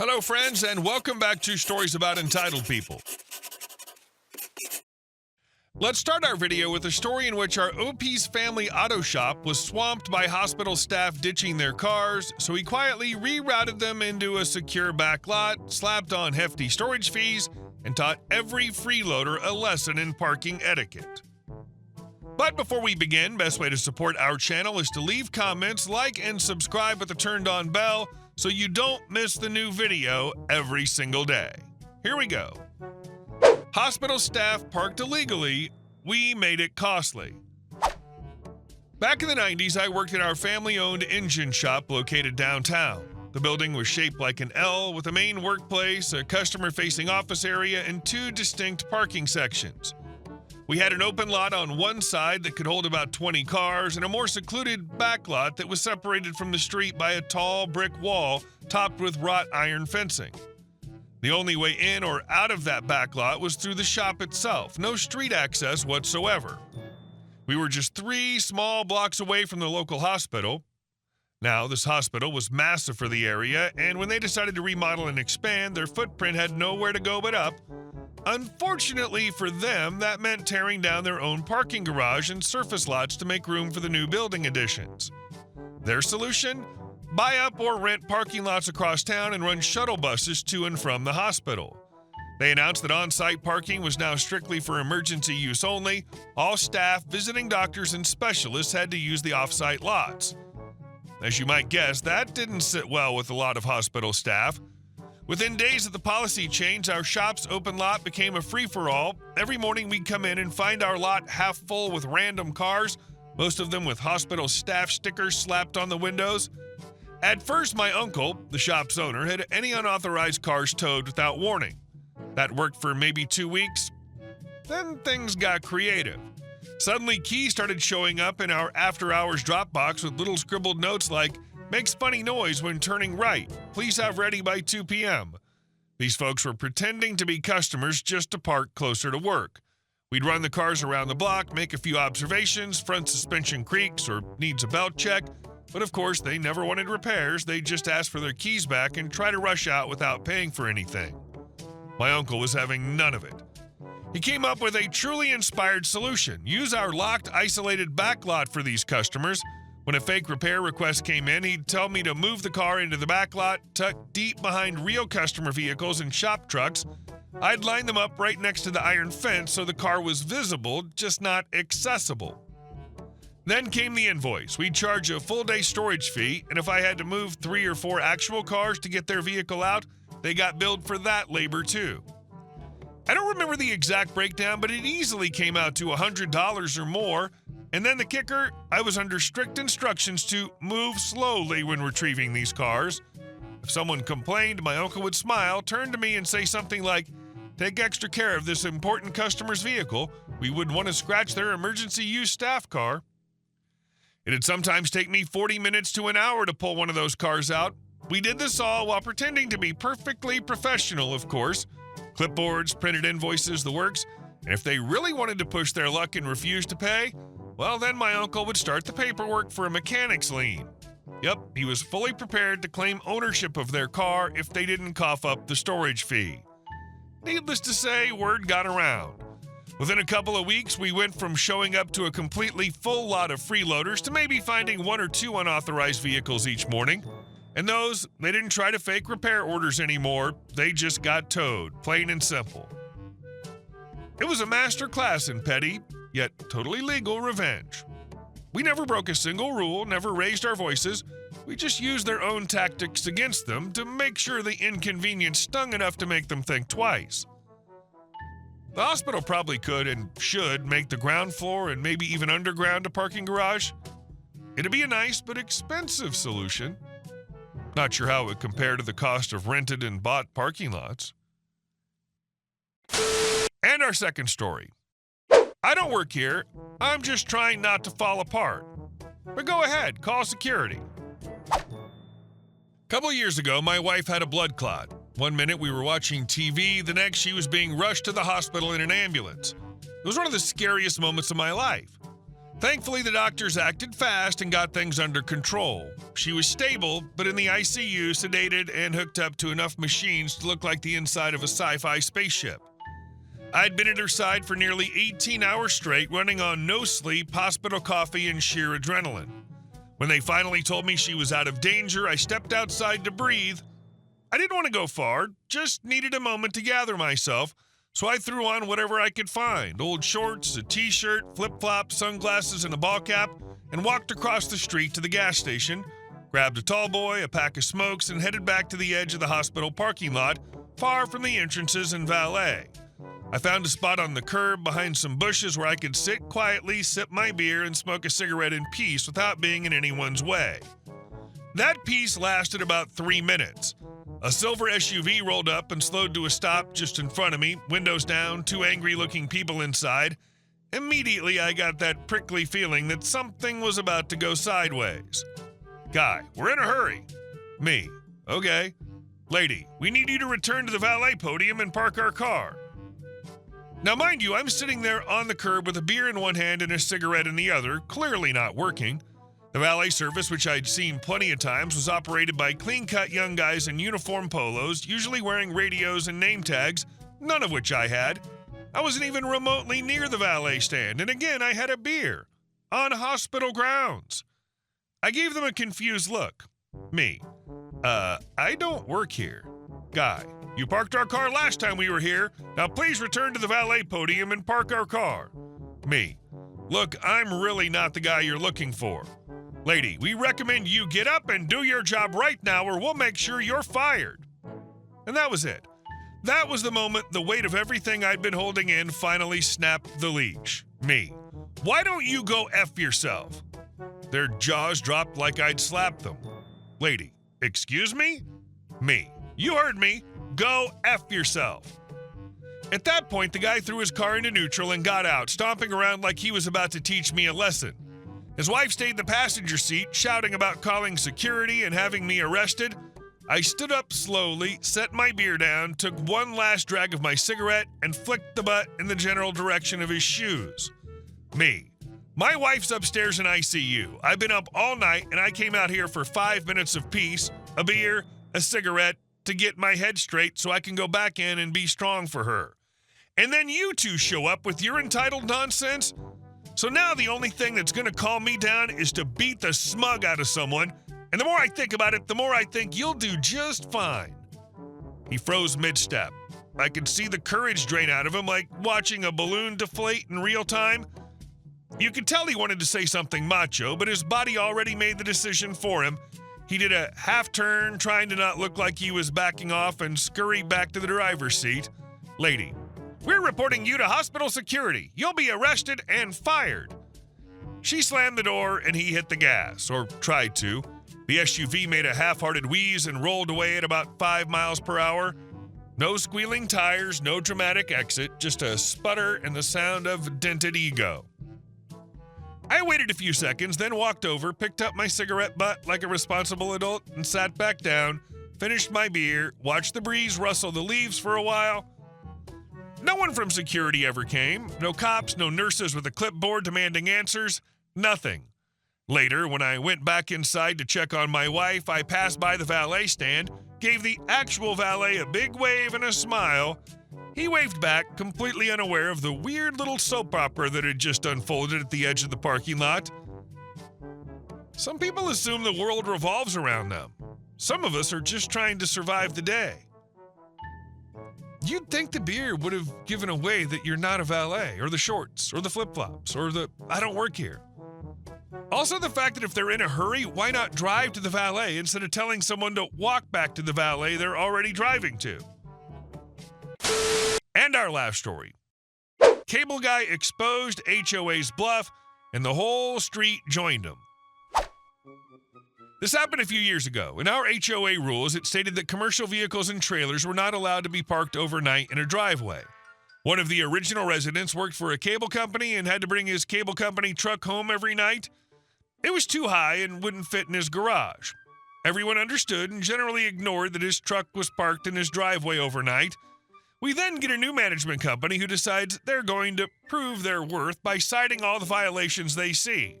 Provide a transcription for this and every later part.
Hello, friends, and welcome back to Stories About Entitled People. Let's start our video with a story in which our OP's family auto shop was swamped by hospital staff ditching their cars, so he quietly rerouted them into a secure back lot, slapped on hefty storage fees, and taught every freeloader a lesson in parking etiquette. But before we begin, best way to support our channel is to leave comments, like, and subscribe with the turned-on bell so you don't miss the new video every single day. Here we go. Hospital staff parked illegally. We made it costly. Back in the 90s, I worked at our family-owned engine shop located downtown. The building was shaped like an L with a main workplace, a customer-facing office area, and two distinct parking sections. We had an open lot on one side that could hold about 20 cars and a more secluded back lot that was separated from the street by a tall brick wall topped with wrought iron fencing. The only way in or out of that back lot was through the shop itself, no street access whatsoever. We were just 3 small blocks away from the local hospital. Now, this hospital was massive for the area, and when they decided to remodel and expand, their footprint had nowhere to go but up. Unfortunately for them, that meant tearing down their own parking garage and surface lots to make room for the new building additions. Their solution? Buy up or rent parking lots across town and run shuttle buses to and from the hospital. They announced that on-site parking was now strictly for emergency use only. All staff, visiting doctors, and specialists had to use the off-site lots. As you might guess, that didn't sit well with a lot of hospital staff. Within days of the policy change, our shop's open lot became a free-for-all. Every morning we'd come in and find our lot half full with random cars, most of them with hospital staff stickers slapped on the windows. At first, my uncle, the shop's owner, had any unauthorized cars towed without warning. That worked for maybe 2 weeks. Then things got creative. Suddenly, keys started showing up in our after-hours drop box with little scribbled notes like, "Makes funny noise when turning right. Please have ready by 2 p.m. These folks were pretending to be customers just to park closer to work. We'd run the cars around the block, make a few observations, front suspension creaks or needs a belt check, but of course they never wanted repairs. They just asked for their keys back and try to rush out without paying for anything. My uncle was having none of it. He came up with a truly inspired solution. Use our locked, isolated back lot for these customers. When a fake repair request came in, he'd tell me to move the car into the back lot, tucked deep behind real customer vehicles and shop trucks. I'd line them up right next to the iron fence so the car was visible, just not accessible. Then came the invoice. We'd charge a full-day storage fee, and if I had to move 3 or 4 actual cars to get their vehicle out, they got billed for that labor too. I don't remember the exact breakdown, but it easily came out to $100 or more. And then the kicker, I was under strict instructions to move slowly when retrieving these cars. If someone complained, my uncle would smile, turn to me and say something like, "Take extra care of this important customer's vehicle. We wouldn't want to scratch their emergency use staff car." It'd sometimes take me 40 minutes to an hour to pull one of those cars out. We did this all while pretending to be perfectly professional, of course. Clipboards, printed invoices, the works. And if they really wanted to push their luck and refuse to pay, well, then my uncle would start the paperwork for a mechanic's lien. Yep, he was fully prepared to claim ownership of their car if they didn't cough up the storage fee. Needless to say, word got around. Within a couple of weeks, we went from showing up to a completely full lot of freeloaders to maybe finding 1 or 2 unauthorized vehicles each morning. And those, they didn't try to fake repair orders anymore. They just got towed, plain and simple. It was a master class in petty, yet totally legal revenge. We never broke a single rule, never raised our voices. We just used their own tactics against them to make sure the inconvenience stung enough to make them think twice. The hospital probably could and should make the ground floor and maybe even underground a parking garage. It'd be a nice but expensive solution. Not sure how it would compare to the cost of rented and bought parking lots. And our second story. I don't work here. I'm just trying not to fall apart. But go ahead, call security. A couple of years ago, my wife had a blood clot. One minute we were watching TV, the next she was being rushed to the hospital in an ambulance. It was one of the scariest moments of my life. Thankfully, the doctors acted fast and got things under control. She was stable, but in the ICU, sedated and hooked up to enough machines to look like the inside of a sci-fi spaceship. I'd been at her side for nearly 18 hours straight, running on no sleep, hospital coffee, and sheer adrenaline. When they finally told me she was out of danger, I stepped outside to breathe. I didn't want to go far, just needed a moment to gather myself, so I threw on whatever I could find, old shorts, a t-shirt, flip-flops, sunglasses, and a ball cap, and walked across the street to the gas station, grabbed a tall boy, a pack of smokes, and headed back to the edge of the hospital parking lot, far from the entrances and valet. I found a spot on the curb behind some bushes where I could sit quietly, sip my beer, and smoke a cigarette in peace without being in anyone's way. That peace lasted about 3 minutes. A silver SUV rolled up and slowed to a stop just in front of me, windows down, 2 angry-looking people inside. Immediately, I got that prickly feeling that something was about to go sideways. Guy, we're in a hurry. Me, okay. Lady, we need you to return to the valet podium and park our car. Now, mind you, I'm sitting there on the curb with a beer in one hand and a cigarette in the other, clearly not working. The valet service, which I'd seen plenty of times, was operated by clean-cut young guys in uniform polos, usually wearing radios and name tags, none of which I had. I wasn't even remotely near the valet stand, and again, I had a beer. On hospital grounds. I gave them a confused look. Me. I don't work here. Guy. You parked our car last time we were here. Now please return to the valet podium and park our car. Me. Look, I'm really not the guy you're looking for. Lady, we recommend you get up and do your job right now or we'll make sure you're fired. And that was it. That was the moment the weight of everything I'd been holding in finally snapped the leash. Me. Why don't you go F yourself? Their jaws dropped like I'd slapped them. Lady. Excuse me? Me. You heard me. Go F yourself. At that point, the guy threw his car into neutral and got out, stomping around like he was about to teach me a lesson. His wife stayed in the passenger seat, shouting about calling security and having me arrested. I stood up slowly, set my beer down, took one last drag of my cigarette, and flicked the butt in the general direction of his shoes. Me. My wife's upstairs in ICU. I've been up all night, and I came out here for 5 minutes of peace, a beer, a cigarette, to get my head straight so I can go back in and be strong for her. And then you two show up with your entitled nonsense? So now the only thing that's going to calm me down is to beat the smug out of someone, and the more I think about it, the more I think you'll do just fine. He froze mid-step. I could see the courage drain out of him like watching a balloon deflate in real time. You could tell he wanted to say something macho, but his body already made the decision for him. He did a half-turn, trying to not look like he was backing off, and scurried back to the driver's seat. Lady. We're reporting you to hospital security. You'll be arrested and fired. She slammed the door and he hit the gas, or tried to. The SUV made a half-hearted wheeze and rolled away at about 5 miles per hour. No squealing tires, no dramatic exit, just a sputter and the sound of dented ego. I waited a few seconds, then walked over, picked up my cigarette butt like a responsible adult, and sat back down, finished my beer, watched the breeze rustle the leaves for a while. No one from security ever came. No cops, no nurses with a clipboard demanding answers. Nothing. Later, when I went back inside to check on my wife, I passed by the valet stand, gave the actual valet a big wave and a smile. He waved back, completely unaware of the weird little soap opera that had just unfolded at the edge of the parking lot. Some people assume the world revolves around them. Some of us are just trying to survive the day. You'd think the beer would have given away that you're not a valet, or the shorts, or the flip-flops, or the I don't work here. Also the fact that if they're in a hurry, why not drive to the valet instead of telling someone to walk back to the valet they're already driving to? And our last story. Cable guy exposed HOA's bluff, and the whole street joined him. This happened a few years ago. In our HOA rules, it stated that commercial vehicles and trailers were not allowed to be parked overnight in a driveway. One of the original residents worked for a cable company and had to bring his cable company truck home every night. It was too high and wouldn't fit in his garage. Everyone understood and generally ignored that his truck was parked in his driveway overnight. We then get a new management company who decides they're going to prove their worth by citing all the violations they see.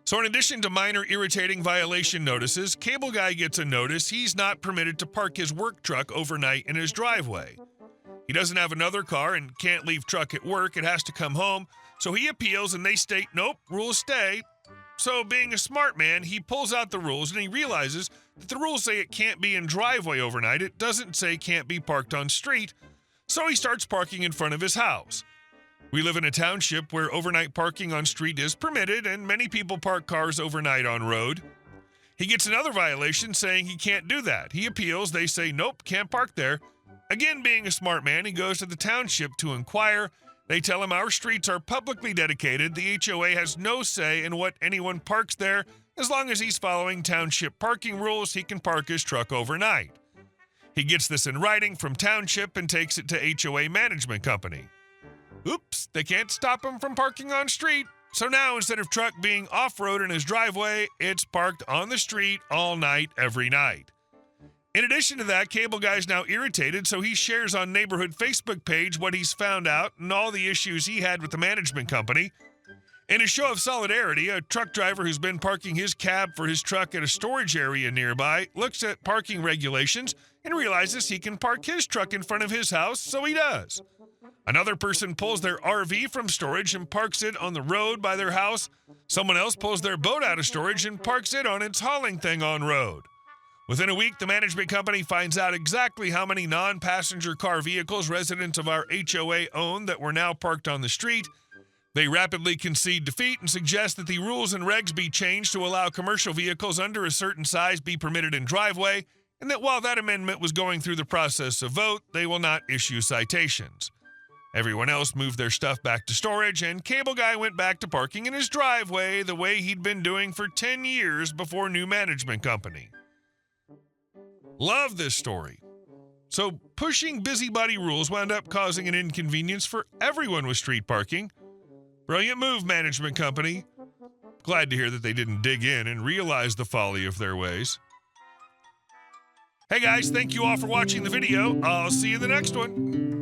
So in addition to minor irritating violation notices, Cable Guy gets a notice he's not permitted to park his work truck overnight in his driveway. He doesn't have another car and can't leave truck at work. It has to come home. So he appeals and they state, nope, rules stay. So being a smart man, he pulls out the rules and he realizes that the rules say it can't be in driveway overnight. It doesn't say can't be parked on street. So he starts parking in front of his house. We live in a township where overnight parking on street is permitted and many people park cars overnight on road. He gets another violation saying he can't do that. He appeals. They say, nope, can't park there. Again, being a smart man, he goes to the township to inquire. They tell him our streets are publicly dedicated. The HOA has no say in what anyone parks there. As long as he's following township parking rules, he can park his truck overnight. He gets this in writing from township and takes it to HOA management company. Oops, they can't stop him from parking on street. So now instead of truck being off-road in his driveway, it's parked on the street all night, every night. In addition to that, Cable Guy's now irritated, so he shares on neighborhood Facebook page what he's found out and all the issues he had with the management company. In a show of solidarity, a truck driver who's been parking his cab for his truck at a storage area nearby looks at parking regulations and realizes he can park his truck in front of his house, so he does. Another person pulls their RV from storage and parks it on the road by their house. Someone else pulls their boat out of storage and parks it on its hauling thing on road. Within a week, the management company finds out exactly how many non-passenger car vehicles residents of our HOA own that were now parked on the street. They rapidly concede defeat and suggest that the rules and regs be changed to allow commercial vehicles under a certain size be permitted in driveway, and that while that amendment was going through the process of vote, they will not issue citations. Everyone else moved their stuff back to storage, and Cable Guy went back to parking in his driveway the way he'd been doing for 10 years before new management company. Love this story. So pushing busybody rules wound up causing an inconvenience for everyone with street parking. Brilliant move, management company. Glad to hear that they didn't dig in and realize the folly of their ways. Hey guys, thank you all for watching the video. I'll see you in the next one.